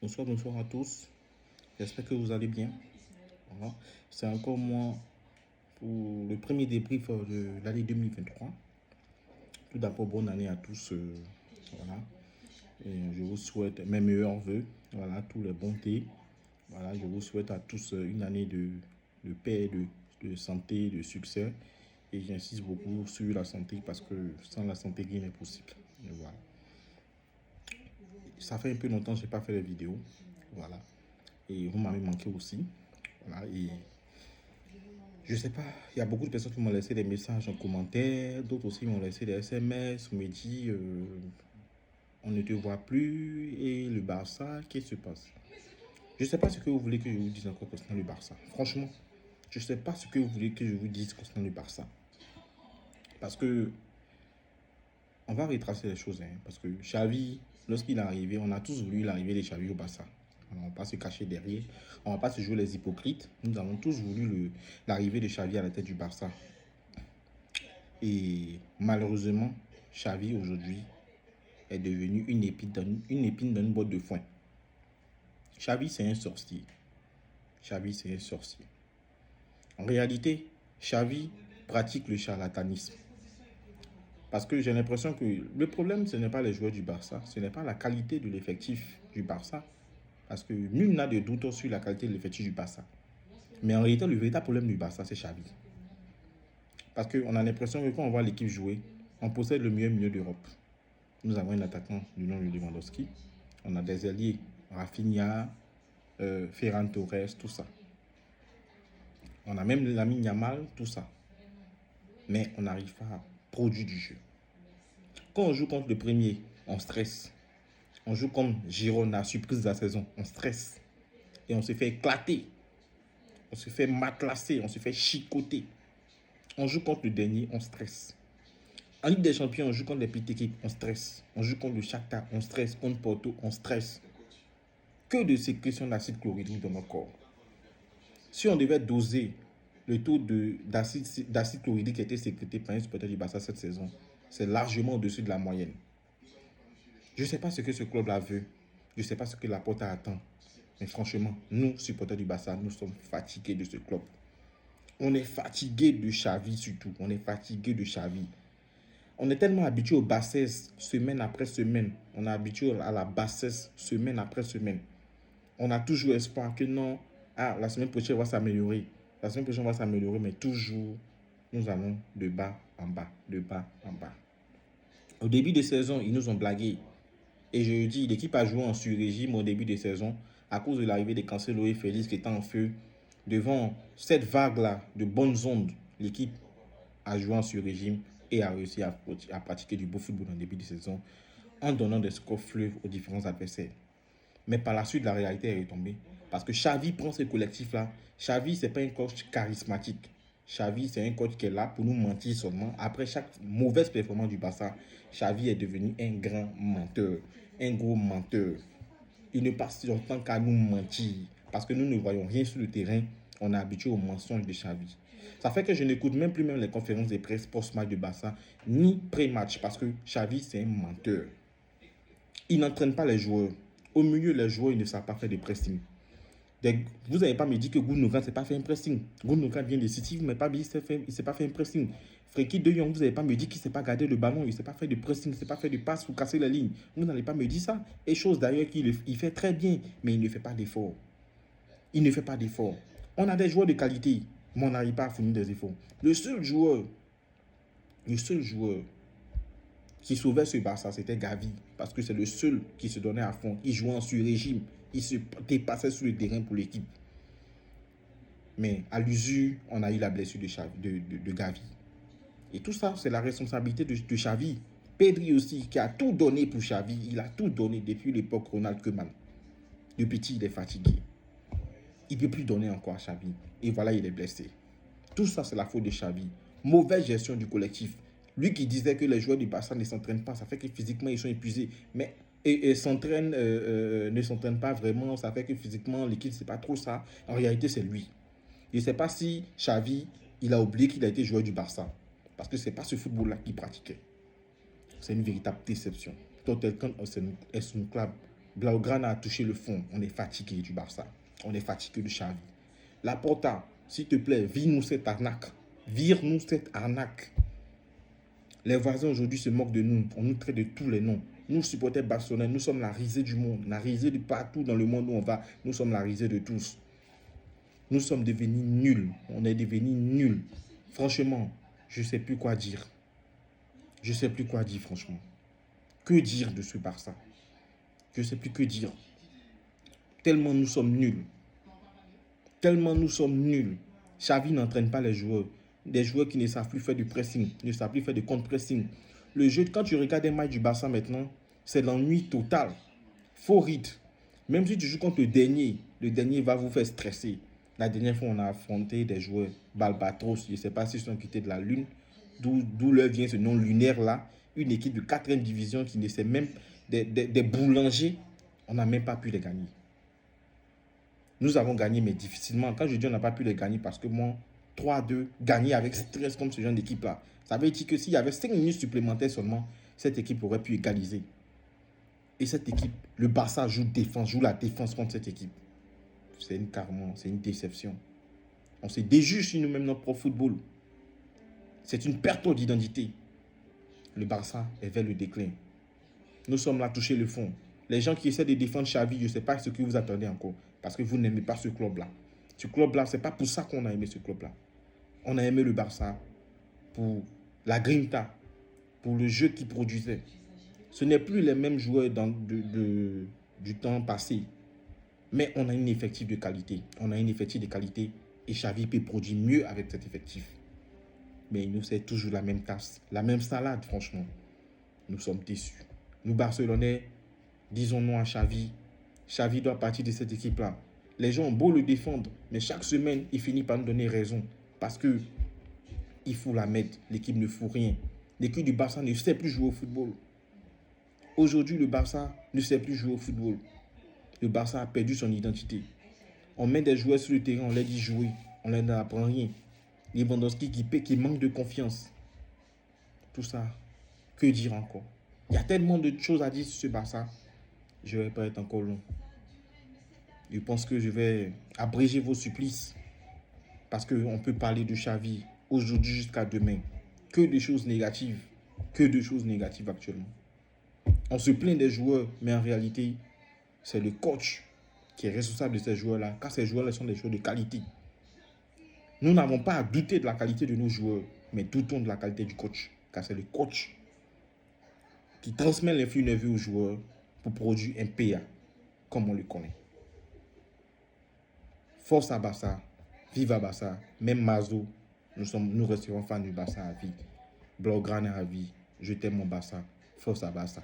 Bonsoir à tous. J'espère que vous allez bien. Voilà. C'est encore moi pour le premier débrief de l'année 2023. Tout d'abord, bonne année à tous. Voilà. Et je vous souhaite mes meilleurs voeux. Voilà, tous les bontés. Voilà, je vous souhaite à tous une année de paix, de santé, de succès. Et j'insiste beaucoup sur la santé parce que sans la santé, rien n'est possible. Et voilà. Ça fait un peu longtemps que je n'ai pas fait de vidéo. Voilà. Et vous m'avez manqué aussi. Voilà. Et je sais pas, il y a beaucoup de personnes qui m'ont laissé des messages en commentaire, d'autres aussi m'ont laissé des SMS, me dit on ne te voit plus et le Barça, qu'est-ce qui se passe? Je sais pas ce que vous voulez que je vous dise encore concernant le Barça. Franchement, je sais pas ce que vous voulez que je vous dise concernant le Barça. Parce que on va retracer les choses, hein, parce que Xavi, lorsqu'il est arrivé, on a tous voulu l'arrivée de Xavi au Barça. Alors, on ne va pas se cacher derrière, on ne va pas se jouer les hypocrites. Nous avons tous voulu l'arrivée de Xavi à la tête du Barça. Et malheureusement, Xavi aujourd'hui est devenu une épine dans une boîte de foin. Xavi, c'est un sorcier. Xavi, c'est un sorcier. En réalité, Xavi pratique le charlatanisme. Parce que j'ai l'impression que le problème, ce n'est pas les joueurs du Barça, ce n'est pas la qualité de l'effectif du Barça. Parce que nul n'a de doute sur la qualité de l'effectif du Barça. Mais en réalité, le véritable problème du Barça, c'est Xavi. Parce qu'on a l'impression que quand on voit l'équipe jouer, on possède le meilleur milieu d'Europe. Nous avons un attaquant du nom de Lewandowski. On a des alliés, Rafinha, Ferran Torres, tout ça. On a même Lamine Yamal, tout ça. Mais on n'arrive pas à produire du jeu. Quand on joue contre le premier, on stresse. On joue comme Girona, surprise de la saison, on stresse. Et on se fait éclater. On se fait matlasser, on se fait chicoter. On joue contre le dernier, on stresse. En Ligue des Champions, on joue contre les petites équipes, on stresse. On joue contre le Shakhtar, on stresse. Contre Porto, on stresse. Que de sécrétion d'acide chlorhydrique dans notre corps. Si on devait doser le taux d'acide chlorhydrique qui a été sécrété par un supporter du Barça cette saison, c'est largement au-dessus de la moyenne. Je ne sais pas ce que ce club-là veut. Je ne sais pas ce que la porte attend. Mais franchement, nous, supporters du Barça, nous sommes fatigués de ce club. On est fatigués de Xavi surtout. On est fatigués de Xavi. On est tellement habitué aux bassesses semaine après semaine. On est habitué à la bassesse semaine après semaine. On a toujours espoir que non, la semaine prochaine, on va s'améliorer. La semaine prochaine, on va s'améliorer, mais toujours, nous allons de bas en bas, de bas en bas. Au début de saison, ils nous ont blagué. Et je dis, l'équipe a joué en sur-régime au début de saison à cause de l'arrivée de Cancelo et Félix qui étaient en feu. Devant cette vague-là de bonnes ondes, l'équipe a joué en sur-régime et a réussi à pratiquer du beau football en début de saison en donnant des scores fleuves aux différents adversaires. Mais par la suite, la réalité est retombée. Parce que Xavi prend ce collectif-là. Xavi, ce n'est pas un coach charismatique. Xavi, c'est un coach qui est là pour nous mentir seulement. Après chaque mauvaise performance du Barça, Xavi est devenu un grand menteur. Un gros menteur. Il ne passe son temps qu'à nous mentir. Parce que nous ne voyons rien sur le terrain. On est habitué aux mensonges de Xavi. Ça fait que je n'écoute même plus les conférences de presse post-match de Barça, ni pré-match. Parce que Xavi, c'est un menteur. Il n'entraîne pas les joueurs. Au milieu, les joueurs, ils ne savent pas faire de pressing. Vous n'avez pas me dit que Gundogan ne sait pas faire un pressing. Gundogan vient de City, vous ne m'avez pas dit qu'il ne sait pas faire un pressing. Frenkie de Jong, vous n'avez pas me dit qu'il ne sait pas garder le ballon, il ne sait pas faire de pressing, il ne sait pas faire de passe pour casser la ligne. Vous n'allez pas me dire ça. Et chose d'ailleurs qu'il fait très bien, mais il ne fait pas d'effort. Il ne fait pas d'effort. On a des joueurs de qualité, mais on n'arrive pas à fournir des efforts. Le seul joueur qui sauvait ce Barça, c'était Gavi. Parce que c'est le seul qui se donnait à fond. Il jouait en sur-régime. Il se dépassait sur le terrain pour l'équipe. Mais à l'usure, on a eu la blessure de Gavi. Et tout ça, c'est la responsabilité de Xavi. Pedri aussi, qui a tout donné pour Xavi. Il a tout donné depuis l'époque Ronald Koeman. Le petit, il est fatigué. Il ne peut plus donner encore à Xavi. Et voilà, il est blessé. Tout ça, c'est la faute de Xavi. Mauvaise gestion du collectif. Lui qui disait que les joueurs du Barça ne s'entraînent pas, ça fait que physiquement, ils sont épuisés. Mais ne s'entraînent pas vraiment, ça fait que physiquement, l'équipe, c'est pas trop ça. En réalité, c'est lui. Je ne sais pas si Xavi, il a oublié qu'il a été joueur du Barça. Parce que ce n'est pas ce football-là qu'il pratiquait. C'est une véritable déception. Tottenham est un club Blaugrana a touché le fond. On est fatigué du Barça. On est fatigué de Xavi. Laporta, s'il te plaît, vire-nous cette arnaque. Vire-nous cette arnaque. Les voisins aujourd'hui se moquent de nous. On nous traite de tous les noms. Nous, supporters barcelonais, nous sommes la risée du monde. La risée de partout dans le monde où on va. Nous sommes la risée de tous. Nous sommes devenus nuls. On est devenus nuls. Franchement, je ne sais plus quoi dire. Je ne sais plus quoi dire, franchement. Que dire de ce Barça? Je ne sais plus que dire. Tellement nous sommes nuls. Tellement nous sommes nuls. Xavi n'entraîne pas les joueurs. Des joueurs qui ne savent plus faire du pressing, ne savent plus faire de contre-pressing. Le jeu, quand tu regardes un match du Barça maintenant, c'est l'ennui total. Faux rythme. Même si tu joues contre le dernier va vous faire stresser. La dernière fois, on a affronté des joueurs Balbatros. Je ne sais pas s'ils sont quittés de la Lune. D'où leur vient ce nom lunaire là. Une équipe de 4e division qui ne sait même des boulangers. On n'a même pas pu les gagner. Nous avons gagné, mais difficilement. Quand je dis on n'a pas pu les gagner, parce que moi, 3-2, gagner avec stress comme ce genre d'équipe-là, ça veut dire que s'il y avait 5 minutes supplémentaires seulement, cette équipe aurait pu égaliser. Et cette équipe, le Barça joue la défense contre cette équipe. C'est une déception. On se déjuge sur nous-mêmes notre propre football. C'est une perte d'identité. Le Barça est vers le déclin. Nous sommes là, toucher le fond. Les gens qui essaient de défendre Xavi, je ne sais pas ce que vous attendez encore. Parce que vous n'aimez pas ce club-là. Ce club-là, ce n'est pas pour ça qu'on a aimé ce club-là. On a aimé le Barça pour la grinta, pour le jeu qu'il produisait. Ce n'est plus les mêmes joueurs du temps passé. Mais on a une effectif de qualité. On a une effectif de qualité et Xavi peut produire mieux avec cet effectif. Mais il nous fait toujours la même tasse, la même salade, franchement. Nous sommes déçus. Nous, Barcelonais, disons non à Xavi. Xavi doit partir de cette équipe-là. Les gens ont beau le défendre, mais chaque semaine, il finit par nous donner raison. Parce que il faut la mettre. L'équipe ne fout rien. L'équipe du Barça ne sait plus jouer au football. Aujourd'hui, le Barça ne sait plus jouer au football. Le Barça a perdu son identité. On met des joueurs sur le terrain, on leur dit jouer. On ne leur apprend rien. Lewandowski qui manque de confiance. Tout ça, que dire encore? Il y a tellement de choses à dire sur ce Barça. Je ne vais pas être encore long. Je pense que je vais abréger vos supplices. Parce qu'on peut parler de Xavi aujourd'hui jusqu'à demain. Que de choses négatives. Que de choses négatives actuellement. On se plaint des joueurs, mais en réalité, c'est le coach qui est responsable de ces joueurs-là. Car ces joueurs-là sont des joueurs de qualité. Nous n'avons pas à douter de la qualité de nos joueurs, mais doutons de la qualité du coach. Car c'est le coach qui transmet l'influx nerveux aux joueurs pour produire un PA, comme on le connaît. Force à Barça, vive à Barça, même Mazo, nous resterons fans du Barça à vie. Blaugrana à vie, je t'aime mon Barça, force à Barça.